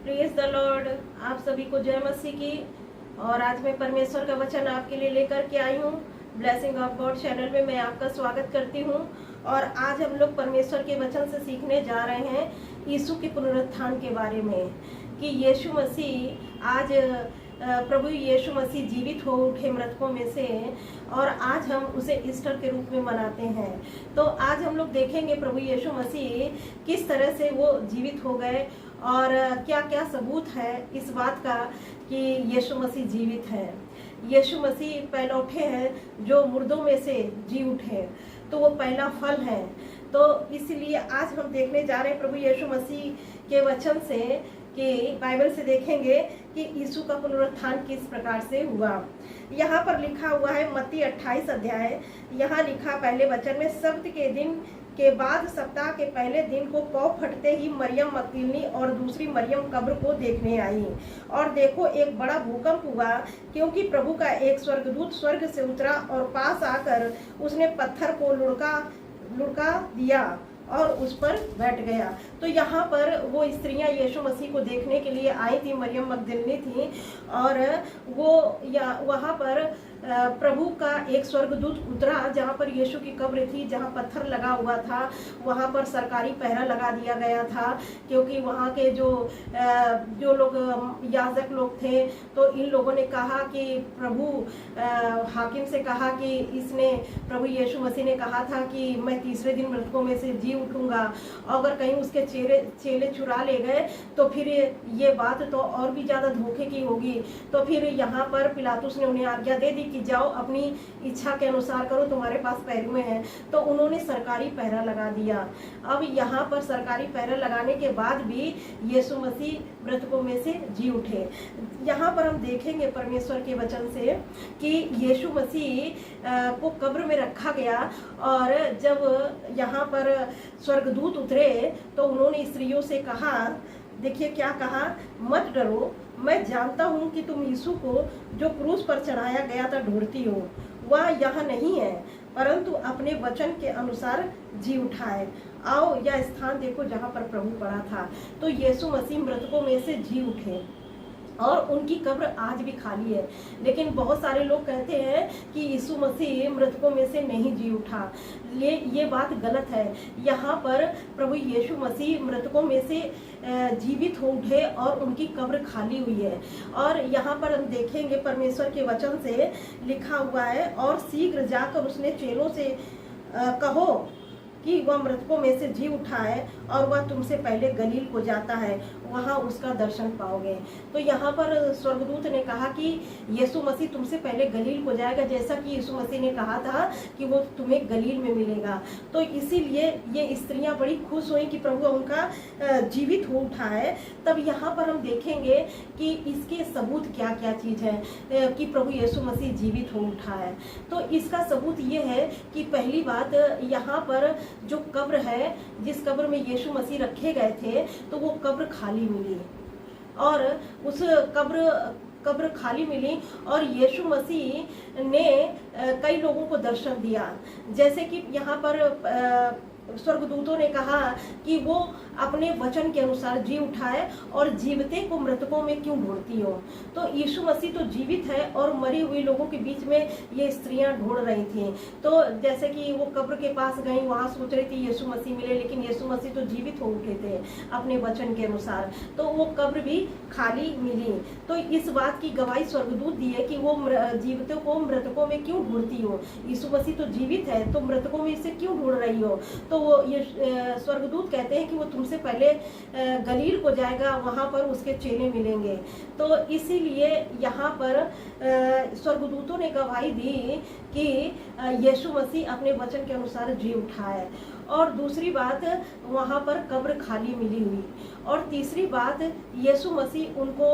Praise the Lord. आप सभी को जय मसीह की। और आज मैं परमेश्वर का वचन आपके लिए लेकर के आई हूँ। ब्लेसिंग ऑफ गॉड चैनल में मैं आपका स्वागत करती हूँ। और आज हम लोग परमेश्वर के वचन से सीखने जा रहे हैं यीशु के पुनरुत्थान के बारे में, कि यीशु मसीह आज प्रभु यीशु मसीह जीवित हो उठे मृतकों में से, और आज हम उसे ईस्टर के रूप में मनाते हैं। तो आज हम लोग देखेंगे प्रभु यीशु मसीह किस तरह से वो जीवित हो गए और क्या क्या सबूत है इस बात का कि यीशु मसीह जीवित है। यीशु मसीह पहले उठे हैं जो मुर्दों में से जी उठे, तो वो पहला फल है। तो इसलिए आज हम देखने जा रहे हैं प्रभु यीशु मसीह के वचन से, कि बाइबल से देखेंगे कि यीशु का पुनरुत्थान किस प्रकार से हुआ। यहाँ पर लिखा हुआ है मत्ती 28 अध्याय। यहाँ लिखा पहले वचन में, सब्त के दिन के बाद सप्ताह के पहले दिन को पौ फटते ही मरियम मगदलीनी और दूसरी मरियम कब्र को देखने आई। और देखो, एक बड़ा भूकंप हुआ, क्योंकि प्रभु का एक स्वर्गदूत स्वर्ग से उतरा और पास आकर उसने पत्थर को लुढ़का दिया और उस पर बैठ गया। तो यहाँ पर वो स्त्रियां यीशु मसीह को देखने के लिए आई थी, मरियम मगदलीनी थी, और वो वहाँ पर प्रभु का एक स्वर्गदूत उतरा जहाँ पर यीशु की कब्र थी, जहाँ पत्थर लगा हुआ था वहाँ पर सरकारी पहरा लगा दिया गया था, क्योंकि वहाँ के जो लोग याजक लोग थे, तो इन लोगों ने कहा कि प्रभु हाकिम से कहा कि प्रभु यीशु मसीह ने कहा था कि मैं तीसरे दिन मृतकों में से जी उठूंगा। अगर कहीं उसके चेले चुरा ले गए तो फिर ये बात तो और भी ज़्यादा धोखे की होगी। तो फिर यहाँ पर पिलातुस ने उन्हें आज्ञा दे दी कि जाओ, अपनी इच्छा के अनुसार करो, तुम्हारे पास पैरुए हैं। तो उन्होंने सरकारी पहरा लगा दिया। अब यहाँ पर सरकारी पहरा लगाने के बाद भी यीशु मसीह मृतकों में से जी उठे। यहाँ पर हम देखेंगे परमेश्वर के वचन से कि यीशु मसीह को कब्र में रखा गया, और जब यहाँ पर स्वर्गदूत उतरे तो उन्होंने स्त्रियों से कहा, देखिए क्या कहा, मत डरो, मैं जानता हूँ कि तुम यीशु को जो क्रूस पर चढ़ाया गया था ढूंढती हो। वह यहाँ नहीं है, परंतु अपने वचन के अनुसार जी उठा है। आओ यह स्थान देखो जहाँ पर प्रभु पड़ा था। तो यीशु मसीह मृतकों में से जी उठे और उनकी कब्र आज भी खाली है। लेकिन बहुत सारे लोग कहते हैं कि यीशु मसीह मृतकों में से नहीं जी उठा। ये बात गलत है। यहाँ पर प्रभु यीशु मसीह मृतकों में से जीवित हो उठे और उनकी कब्र खाली हुई है। और यहाँ पर हम देखेंगे परमेश्वर के वचन से लिखा हुआ है, और शीघ्र जाकर उसने चेलों से कहो कि वह मृतकों में से जी उठा है और वह तुमसे पहले गलील को जाता है, वहाँ उसका दर्शन पाओगे। तो यहाँ पर स्वर्गदूत ने कहा कि यीशु मसीह तुमसे पहले गलील को जाएगा, जैसा कि यीशु मसीह ने कहा था कि वो तुम्हें गलील में मिलेगा। तो इसीलिए ये स्त्रियां बड़ी खुश हुई कि प्रभु उनका जीवित हो उठा है। तब यहाँ पर हम देखेंगे कि इसके सबूत क्या क्या चीज़ है कि प्रभु यीशु मसीह जीवित हो उठा है। तो इसका सबूत ये है कि पहली बात, यहाँ पर जो कब्र है, जिस कब्र में यीशु मसीह रखे गए थे, तो वो कब्र खाली मिली, और उस कब्र खाली मिली, और यीशु मसीह ने कई लोगों को दर्शन दिया। जैसे कि यहाँ पर स्वर्गदूतों ने कहा कि वो अपने वचन के अनुसार जी उठाए, और जीवते को मृतकों में क्यों ढूंढती हो। तो यीशु मसीह तो जीवित है, और मरी हुई लोगों के बीच में ये स्त्रियां ढूंढ रही थी। तो जैसे कि वो कब्र के पास गई, वहां सोच रही थी यीशु मसीह मिले, लेकिन यीशु मसीह तो जीवित हो उठे थे अपने वचन के अनुसार, तो वो कब्र भी खाली मिली। तो इस बात की गवाही स्वर्गदूत दी है कि वो जीवितों को मृतकों में क्यों ढूंढती हो। यीशु मसीह तो जीवित है, तो मृतकों में इसे क्यों ढूंढ रही हो। तो वो ये स्वर्गदूत कहते हैं कि वो तुमसे पहले गलील को जाएगा, वहाँ पर उसके चेले मिलेंगे। तो इसीलिए यहाँ पर स्वर्गदूतों ने गवाही दी कि यीशु मसीह अपने वचन के अनुसार जी उठा है। और दूसरी बात, वहाँ पर कब्र खाली मिली हुई। और तीसरी बात, यीशु मसीह उनको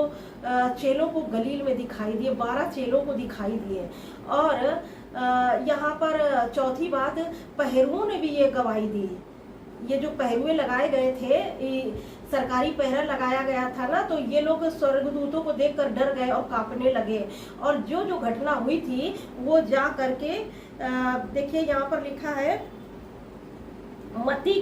चेलों को गलील में दिखाई दिए, 12 चेलों को दिखाई दिए। और यहाँ पर चौथी बात, पहरुओं ने भी ये गवाही दी। ये जो पहरुए लगाए गए थे, सरकारी पहरा लगाया गया था ना, तो ये लोग स्वर्गदूतों को देखकर डर गए और कांपने लगे। और जो घटना हुई थी वो जा करके देखिए यहाँ पर लिखा है मत्ती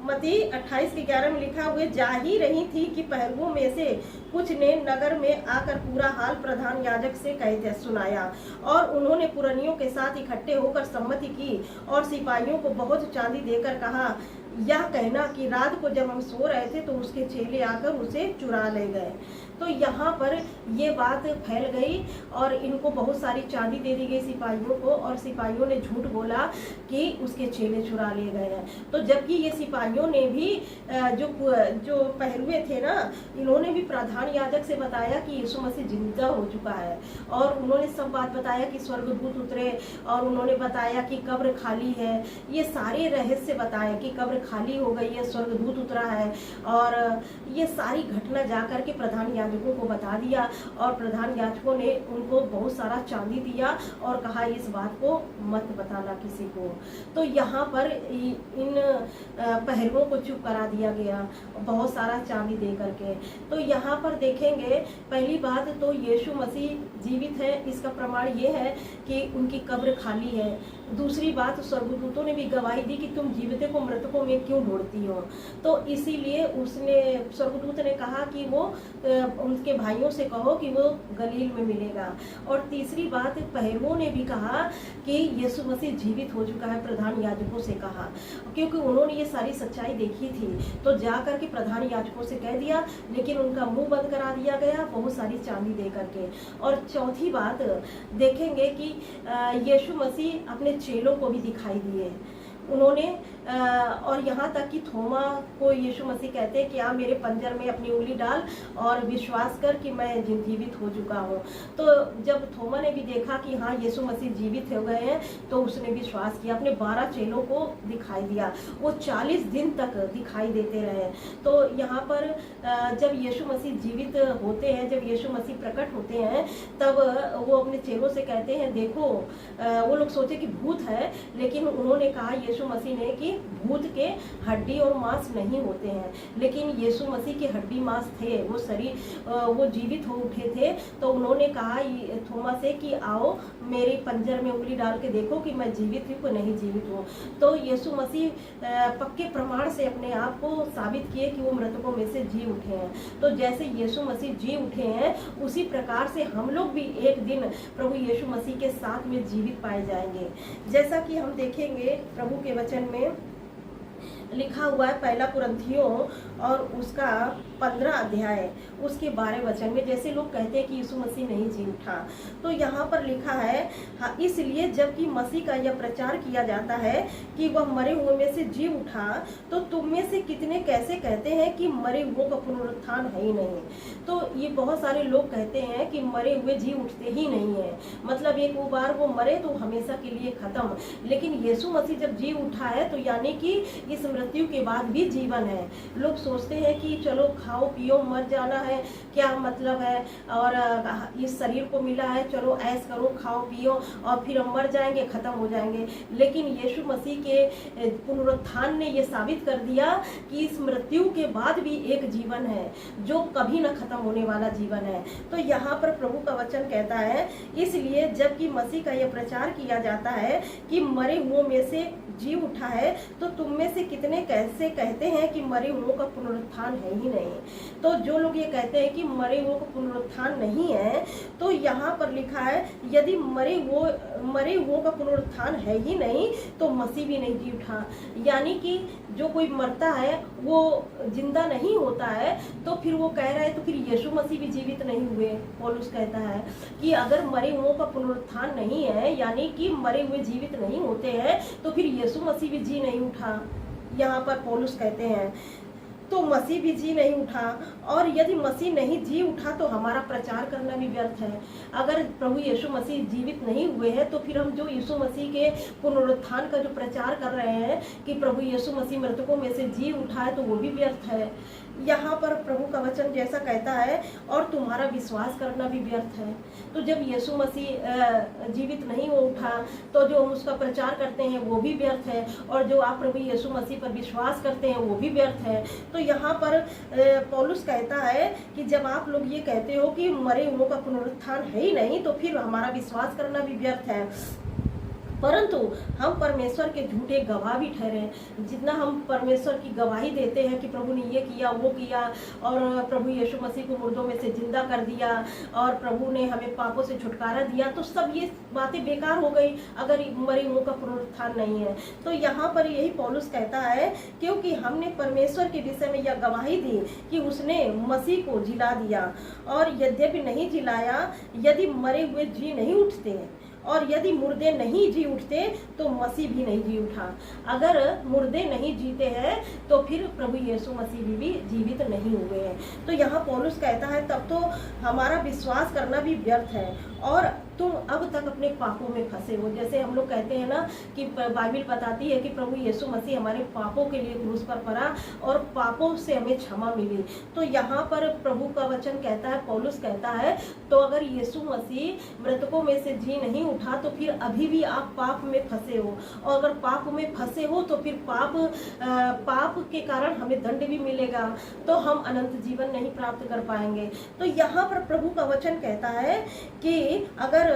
मत्ती 28:11 में लिखा, हुए जा ही रही थी कि पहरुओं में से कुछ ने नगर में आकर पूरा हाल प्रधान याजक से कहते सुनाया, और उन्होंने पुरनियों के साथ इकट्ठे होकर सम्मति की और सिपाहियों को बहुत चांदी देकर कहा, यह कहना कि रात को जब हम सो रहे थे तो उसके चेले आकर उसे चुरा ले गए। तो यहाँ पर ये बात फैल गई और इनको बहुत सारी चांदी दे दी गई सिपाहियों को, और सिपाहियों ने झूठ बोला कि उसके चेले चुरा ले गए हैं। तो जबकि ये सिपाहियों ने भी जो पहरुए थे ना, इन्होंने भी प्रधान याजक से बताया कि यीशु मसीह जिंदा हो चुका है, और उन्होंने सब बात बताया कि स्वर्गदूत उतरे, और उन्होंने बताया कि कब्र खाली है। ये सारे रहस्य बताए कि कब्र खाली हो गई है, स्वर्गदूत उतरा है, और ये सारी घटना जाकर के प्रधान याजकों को बता दिया, और प्रधान याजकों ने उनको बहुत सारा चांदी दिया और कहा इस बात को मत बताना किसी को। तो यहाँ पर इन पहलुओं को चुप करा दिया गया बहुत सारा चांदी दे करके। तो यहाँ पर देखेंगे, पहली बात तो यीशु मसीह जीवित है, इसका प्रमाण ये है कि उनकी कब्र खाली है। दूसरी बात, स्वर्गदूतों ने भी गवाही दी कि तुम जीवितों को मृतकों में क्यों ढूंढती हो। तो इसीलिए उसने स्वर्गदूत ने कहा कि वो उनके भाइयों से कहो कि वो गलील में मिलेगा। और तीसरी बात, पहरुओं ने भी कहा कि यीशु मसीह जीवित हो चुका है, प्रधान याजकों से कहा, क्योंकि उन्होंने ये सारी सच्चाई देखी थी। तो जाकर के प्रधान याजकों से कह दिया, लेकिन उनका मुंह बंद करा दिया गया बहुत सारी चांदी दे करके। और चौथी बात देखेंगे कि यीशु मसीह अपने चेलों को भी दिखाई दिए उन्होंने, और यहाँ तक कि थोमा को यीशु मसीह कहते हैं कि आप मेरे पंजर में अपनी उंगली डाल और विश्वास कर कि मैं जीवित हो चुका हूँ। तो जब थोमा ने भी देखा कि हाँ यीशु मसीह जीवित हो गए हैं, तो उसने विश्वास किया, अपने 12 चेलों को दिखाई दिया। वो 40 दिन तक दिखाई देते रहे। तो यहाँ पर जब यीशु मसीह जीवित होते हैं, जब यीशु मसीह प्रकट होते हैं, तब वो अपने चेलों से कहते हैं, देखो, वो लोग सोचे कि भूत है, लेकिन उन्होंने कहा यीशु मसीह ने कि भूत के हड्डी और मांस नहीं होते हैं, लेकिन यीशु मसीह के हड्डी मांस थे, वो शरीर, वो जीवित हो उठे थे। तो उन्होंने कहा थोमा से कि आओ मेरे पंजर में उंगली डाल के देखो कि मैं जीवित हूँ कि नहीं जीवित हूँ। तो यीशु मसीह पक्के प्रमाण से अपने आप को साबित किए कि वो मृतकों में से जी उठे हैं। तो जैसे यीशु मसीह जी उठे हैं, उसी प्रकार से हम लोग भी एक दिन प्रभु यीशु मसीह के साथ में जीवित पाए जाएंगे। जैसा कि हम देखेंगे प्रभु के वचन में लिखा हुआ है, पहला कुरिन्थियों और उसका 15 अध्याय उसके 12 वचन में, जैसे लोग कहते हैं कि यीशु मसीह नहीं जी उठा, तो यहाँ पर लिखा है, हाँ, इसलिए जबकि मसीह का यह प्रचार किया जाता है कि वह मरे हुए में से जी उठा, तो तुम में से कितने कैसे कहते हैं कि मरे हुओं का पुनरुत्थान है ही नहीं। तो ये बहुत सारे लोग कहते हैं कि मरे हुए जी उठते ही नहीं है, मतलब एक बार वो मरे तो हमेशा के लिए खत्म। लेकिन यीशु मसीह जब जी उठा है, तो यानी कि इस मृत्यु के बाद भी जीवन है। लोग सोचते हैं कि चलो खाओ पियो मर जाना है, क्या मतलब है, और इस शरीर को मिला है, चलो ऐश करो खाओ पियो और फिर हम मर जाएंगे, खत्म हो जाएंगे। लेकिन यीशु मसीह के पुनरुत्थान ने ये साबित कर दिया कि इस मृत्यु के बाद भी एक जीवन है जो कभी न खत्म होने वाला जीवन है। तो यहाँ पर प्रभु का वचन कहता है, इसलिए जबकि मसीह का यह प्रचार किया जाता है कि मरे हुओं में से जी उठा है, तो तुम में से कितने कैसे कहते हैं कि मरे हुओं का पुनरुत्थान है ही नहीं। तो जो लोग ये कहते हैं कि मरे हुओं का पुनरुत्थान नहीं है, तो यहाँ पर लिखा है, यदि मरे हुओं का पुनरुत्थान है ही नहीं, तो मसीह भी नहीं जी उठा। यानी कि जो कोई मरता है वो जिंदा नहीं होता है, तो फिर वो कह रहा है तो फिर यीशु मसीह भी जीवित नहीं हुए। पौलुस कहता है कि अगर मरे हुओं का पुनरुत्थान नहीं है, यानी कि मरे हुए जीवित नहीं होते हैं, तो फिर यीशु मसीह भी जी नहीं उठा। यहाँ पर पौलुस कहते हैं तो मसीह भी जी नहीं उठा, और यदि मसीह नहीं जी उठा तो हमारा प्रचार करना भी व्यर्थ है। अगर प्रभु यीशु मसीह जीवित नहीं हुए हैं, तो फिर हम जो यीशु मसीह के पुनरुत्थान का जो प्रचार कर रहे हैं कि प्रभु यीशु मसीह मृतकों में से जी उठा है, तो वो भी व्यर्थ है। यहाँ पर प्रभु का वचन जैसा कहता है, और तुम्हारा विश्वास करना भी व्यर्थ है। तो जब यीशु मसीह जीवित नहीं हो उठा, तो जो हम उसका प्रचार करते हैं वो भी व्यर्थ है, और जो आप प्रभु यीशु मसीह पर विश्वास करते हैं वो भी व्यर्थ है। तो यहाँ पर पौलुस कहता है कि जब आप लोग ये कहते हो कि मरे हुओं का पुनरुत्थान है ही नहीं, तो फिर हमारा विश्वास करना भी व्यर्थ है। परंतु हम परमेश्वर के झूठे गवाह भी ठहरे। जितना हम परमेश्वर की गवाही देते हैं कि प्रभु ने ये किया वो किया, और प्रभु यीशु मसीह को मुर्दों में से जिंदा कर दिया, और प्रभु ने हमें पापों से छुटकारा दिया, तो सब ये बातें बेकार हो गई अगर मरे हुओं का पुनरुत्थान नहीं है। तो यहाँ पर यही पौलुस कहता है, क्योंकि हमने परमेश्वर के विषय में यह गवाही दी कि उसने मसीह को जिला दिया, और यद्यपि नहीं जिलाया, यदि मरे हुए जी नहीं उठते और यदि मुर्दे नहीं जी उठते तो मसीह भी नहीं जी उठा। अगर मुर्दे नहीं जीते हैं तो फिर प्रभु यीशु मसीह भी जीवित नहीं हुए हैं। तो यहाँ पौलुस कहता है तब तो हमारा विश्वास करना भी व्यर्थ है और तुम अब तक अपने पापों में फंसे हो। जैसे हम लोग कहते हैं ना कि बाइबल बताती है कि प्रभु यीशु मसीह हमारे पापों के लिए क्रूस पर पड़ा और पापों से हमें क्षमा मिली। तो यहाँ पर प्रभु का वचन कहता है, पौलुस कहता है, तो अगर यीशु मसीह मृतकों में से जी नहीं उठा तो फिर अभी भी आप पाप में फंसे हो, और अगर पाप में फंसे हो तो फिर पाप के कारण हमें दंड भी मिलेगा, तो हम अनंत जीवन नहीं प्राप्त कर पाएंगे। तो यहाँ पर प्रभु का वचन कहता है कि अगर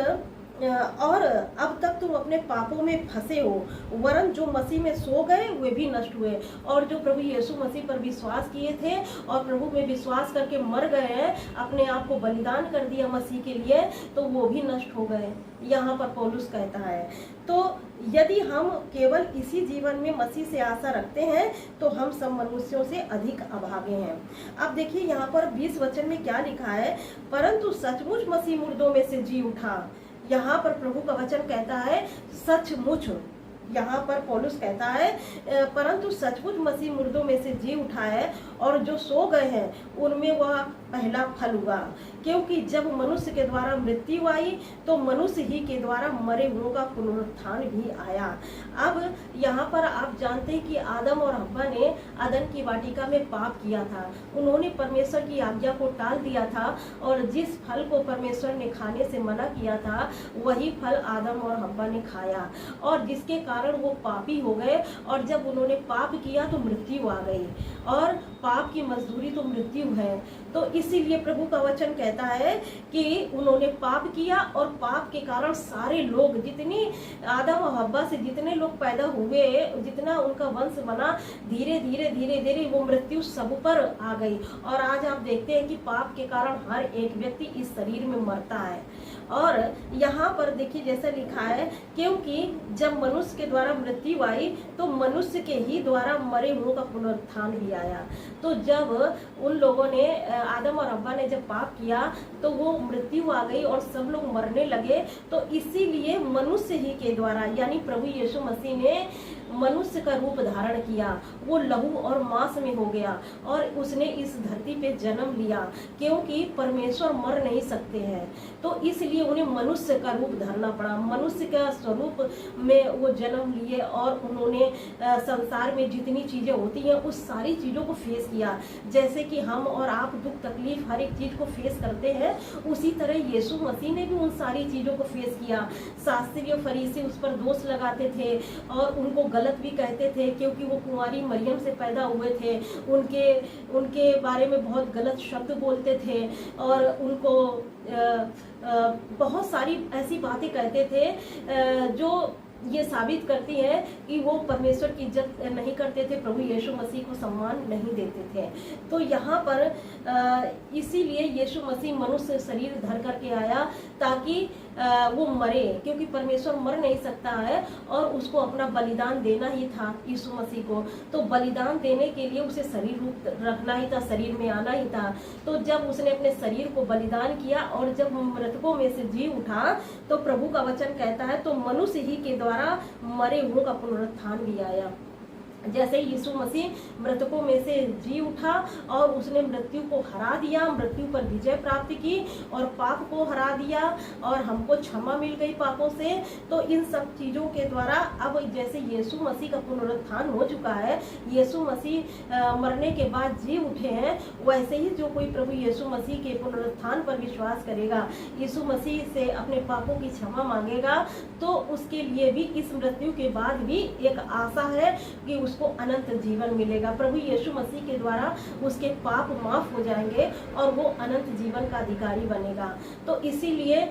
और अब तक तुम अपने पापों में फंसे हो, वरन जो मसीह में सो गए वे भी नष्ट हुए, और जो प्रभु यीशु मसीह पर विश्वास किए थे और प्रभु में विश्वास करके मर गए हैं, अपने आप को बलिदान कर दिया मसीह के लिए, तो वो भी नष्ट हो गए। यहाँ पर पौलुस कहता है, तो यदि हम केवल इसी जीवन में मसीह से आशा रखते हैं तो हम सब मनुष्यों से अधिक अभागे हैं। अब देखिए यहाँ पर 20 वचन में क्या लिखा है, परंतु सचमुच मसीह मुर्दों में से जी उठा। यहाँ पर प्रभु का वचन कहता है सचमुच, यहाँ पर पौलुस कहता है परंतु सचमुच मसीह मुर्दों में से जी उठा है, और जो सो गए हैं उनमें वह पहला फल हुआ। क्योंकि जब मनुष्य के द्वारा मृत्यु आई तो मनुष्य ही के द्वारा मरे हुओं का पुनरुत्थान भी आया। अब यहाँ पर आप जानते हैं कि आदम और हव्वा ने अदन की वाटिका में पाप किया था। उन्होंने परमेश्वर की आज्ञा को टाल दिया था, और जिस फल को परमेश्वर ने खाने से मना किया था वही फल आदम और हव्वा ने खाया, और जिसके कारण वो पापी हो गए। और जब उन्होंने पाप किया तो मृत्यु आ गई, और पाप की मजदूरी तो मृत्यु है। तो इसीलिए प्रभु का वचन कहता है कि उन्होंने पाप किया, और पाप के कारण सारे लोग, जितनी आदम और हव्वा से जितने लोग पैदा हुए, जितना उनका वंश बना, धीरे धीरे वो मृत्यु सब पर आ गई। और आज आप देखते हैं कि पाप के कारण हर एक व्यक्ति इस शरीर में मरता है। और यहाँ पर देखिए जैसा लिखा है, क्योंकि जब मनुष्य के द्वारा मृत्यु आई तो मनुष्य के ही द्वारा मरे हुओं का पुनरुत्थान भी आया। तो जब उन लोगों ने, आदम और हव्वा ने जब पाप किया तो वो मृत्यु आ गई और सब लोग मरने लगे। तो इसीलिए मनुष्य ही के द्वारा, यानी प्रभु यीशु मसीह ने मनुष्य का रूप धारण किया, वो लहू और मांस में हो गया और उसने इस धरती पे जन्म लिया। क्योंकि परमेश्वर मर नहीं सकते हैं, तो इसलिए उन्हें मनुष्य का रूप धरना पड़ा। मनुष्य का स्वरूप में वो जन्म लिए और उन्होंने संसार में जितनी चीजें होती हैं उस सारी चीजों को फेस किया। जैसे कि हम और आप दुख तकलीफ हर एक चीज को फेस करते हैं, उसी तरह यीशु मसीह ने भी उन सारी चीजों को फेस किया। शास्त्री और फरीसी उस पर दोष लगाते थे और उनको गलत भी कहते थे, क्योंकि वो कुंवारी मरियम से पैदा हुए थे। उनके बारे में बहुत गलत शब्द बोलते थे और उनको बहुत सारी ऐसी बातें कहते थे जो ये साबित करती है कि वो परमेश्वर की इज्जत नहीं करते थे, प्रभु यीशु मसीह को सम्मान नहीं देते थे। तो यहाँ पर इसीलिए यीशु मसीह मनुष्य शरीर धर करके आया ताकि वो मरे, क्योंकि परमेश्वर मर नहीं सकता है और उसको अपना बलिदान देना ही था यीशु मसीह को। तो बलिदान देने के लिए उसे शरीर रूप रखना ही था, शरीर में आना ही था। तो जब उसने अपने शरीर को बलिदान किया और जब मृतकों में से जी उठा, तो प्रभु का वचन कहता है तो मनुष्य ही के द्वारा मरे हुओं का पुनरुत्थान भी आया। जैसे यीशु मसीह मृतकों में से जी उठा और उसने मृत्यु को हरा दिया, मृत्यु पर विजय प्राप्त की और पाप को हरा दिया और हमको क्षमा मिल गई पापों से। तो इन सब चीज़ों के द्वारा अब जैसे यीशु मसीह का पुनरुत्थान हो चुका है, यीशु मसीह मरने के बाद जी उठे हैं, वैसे ही जो कोई प्रभु यीशु मसीह के पुनरुत्थान पर विश्वास करेगा, यीशु मसीह से अपने पापों की क्षमा मांगेगा, तो उसके लिए भी इस मृत्यु के बाद भी एक आशा है कि उसको अनंत जीवन मिलेगा। प्रभु यीशु मसीह के द्वारा उसके पाप माफ हो जाएंगे और वो अनंत जीवन का अधिकारी बनेगा। तो इसीलिए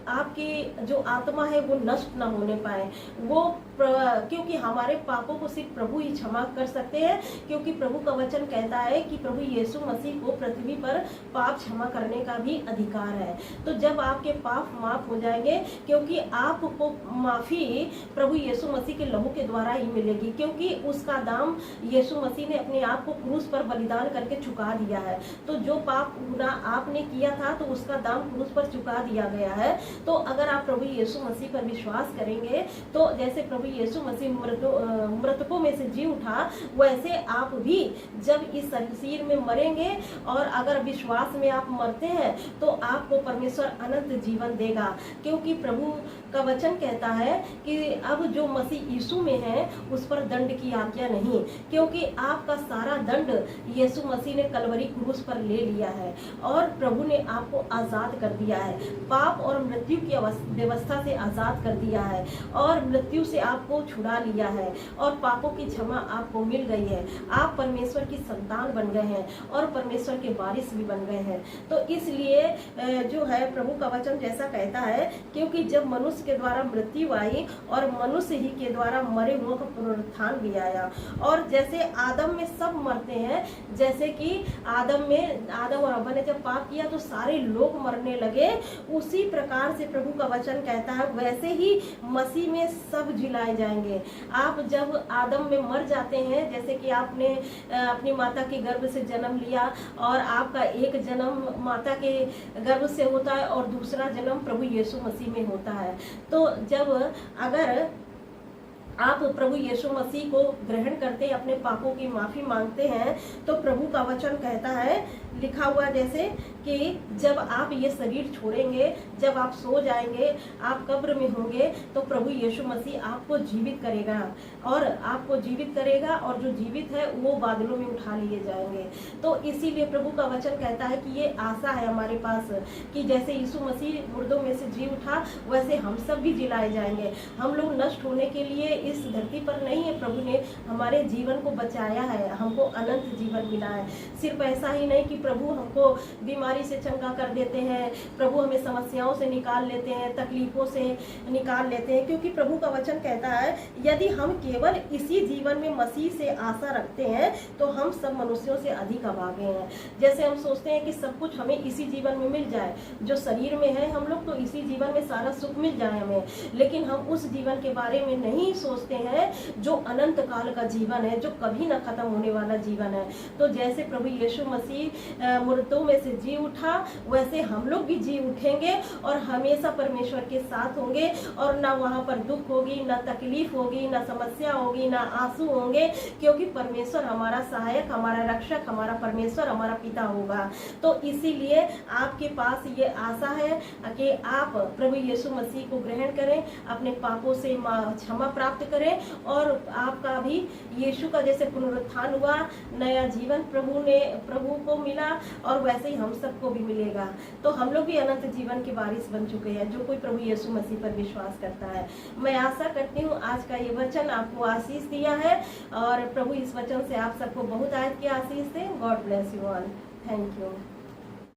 आपकी जो आत्मा है वो नष्ट ना होने पाए, वो क्योंकि हमारे पापों को सिर्फ प्रभु ही क्षमा कर सकते हैं, क्योंकि प्रभु का वचन कहता है कि प्रभु यीशु मसीह को पृथ्वी पर पाप क्षमा करने का भी अधिकार है। तो जब आपके पाप माफ हो जाएंगे, क्योंकि आपको माफी प्रभु यीशु मसीह के लहू के द्वारा ही मिलेगी, क्योंकि उसका दाम यीशु मसीह ने अपने आप को क्रूस पर बलिदान करके चुका दिया है। तो जो पाप गुनाह आपने किया था तो उसका दाम क्रूस पर चुका दिया गया है। तो अगर आप प्रभु यीशु मसीह पर विश्वास करेंगे, तो जैसे प्रभु यीशु मसीह मृतकों में से जी उठा, वैसे आप भी जब इस शरीर में मरेंगे और अगर विश्वास में आप मरते हैं तो आपको परमेश्वर अनंत जीवन देगा। क्योंकि प्रभु का वचन कहता है कि अब जो मसीह यीशु में है उस पर दंड की आज्ञा नहीं, क्योंकि आपका सारा दंड यीशु मसीह ने कलवरी क्रूस पर ले लिया है और प्रभु ने आपको आजाद कर दिया है, पाप और मृत्यु की व्यवस्था से आजाद कर दिया है और मृत्यु से आपको छुड़ा लिया है और पापों की क्षमा आपको मिल गई है। आप परमेश्वर की संतान बन गए हैं और परमेश्वर के वारिस भी बन गए हैं। तो इसलिए जो है प्रभु का वचन जैसा कहता है, क्योंकि जब मनुष्य के द्वारा मृत्यु आई और मनुष्य ही के द्वारा मरे हुओं का पुनरुत्थान भी आया। और जैसे आदम में सब मरते हैं, जैसे कि आदम और हव्वा ने जब पाप किया तो सारे लोग मरने लगे, उसी प्रकार से प्रभु का वचन कहता है वैसे ही मसीह में सब जिलाए जाएंगे। आप जब आदम में मर जाते हैं, जैसे कि आपने अपनी माता के गर्भ से जन्म लिया और आपका एक जन्म माता के गर्भ से होता है और दूसरा जन्म प्रभु यीशु मसीह में होता है। तो जब अगर आप प्रभु यीशु मसीह को ग्रहण करते हैं, अपने पापों की माफी मांगते हैं, तो प्रभु का वचन कहता है, लिखा हुआ जैसे कि जब आप ये शरीर छोड़ेंगे, जब आप सो जाएंगे, आप कब्र में होंगे, तो प्रभु यीशु मसीह आपको जीवित करेगा और आपको जीवित करेगा और जो जीवित है वो बादलों में उठा लिए जाएंगे। तो इसीलिए प्रभु का वचन कहता है कि ये आशा है हमारे पास कि जैसे यीशु मसीह मुर्दों में से जी उठा, वैसे हम सब भी जिलाए जाएंगे। हम लोग नष्ट होने के लिए इस धरती पर नहीं है, प्रभु ने हमारे जीवन को बचाया है, हमको अनंत जीवन मिला है। सिर्फ ऐसा ही नहीं कि प्रभु हमको बीमारी से चंगा कर देते हैं, प्रभु हमें समस्याओं से निकाल लेते हैं, तकलीफों से निकाल लेते हैं, क्योंकि प्रभु का वचन कहता है यदि हम केवल इसी जीवन में मसीह से आशा रखते हैं तो हम सब मनुष्यों से अधिक अभागे हैं। जैसे हम सोचते हैं कि सब कुछ हमें इसी जीवन में मिल जाए, जो शरीर में है हम लोग, तो इसी जीवन में सारा सुख मिल जाए हमें, लेकिन हम उस जीवन के बारे में नहीं सोचते हैं जो अनंत काल का जीवन है, जो कभी ना खत्म होने वाला जीवन है। तो जैसे प्रभु यीशु मसीह मुर्दों में से जी उठा, वैसे हम लोग भी जी उठेंगे और हमेशा परमेश्वर के साथ होंगे और ना वहाँ पर दुख होगी, ना तकलीफ होगी, ना समस्या होगी, ना आंसू होंगे, क्योंकि परमेश्वर हमारा सहायक, हमारा रक्षक, हमारा परमेश्वर हमारा पिता होगा। तो इसीलिए आपके पास ये आशा है कि आप प्रभु यीशु मसीह को ग्रहण करें, अपने पापों से क्षमा प्राप्त करें और आपका भी यीशु का जैसे पुनरुत्थान हुआ, नया जीवन प्रभु को मिला और वैसे ही हम सबको भी मिलेगा। तो हम लोग भी अनंत जीवन के वारिस बन चुके हैं, जो कोई प्रभु यीशु मसीह पर विश्वास करता है। मैं आशा करती हूँ आज का ये वचन आपको आशीष दिया है और प्रभु इस वचन से आप सबको बहुत आयत की आशीष दे। God bless you all. Thank you.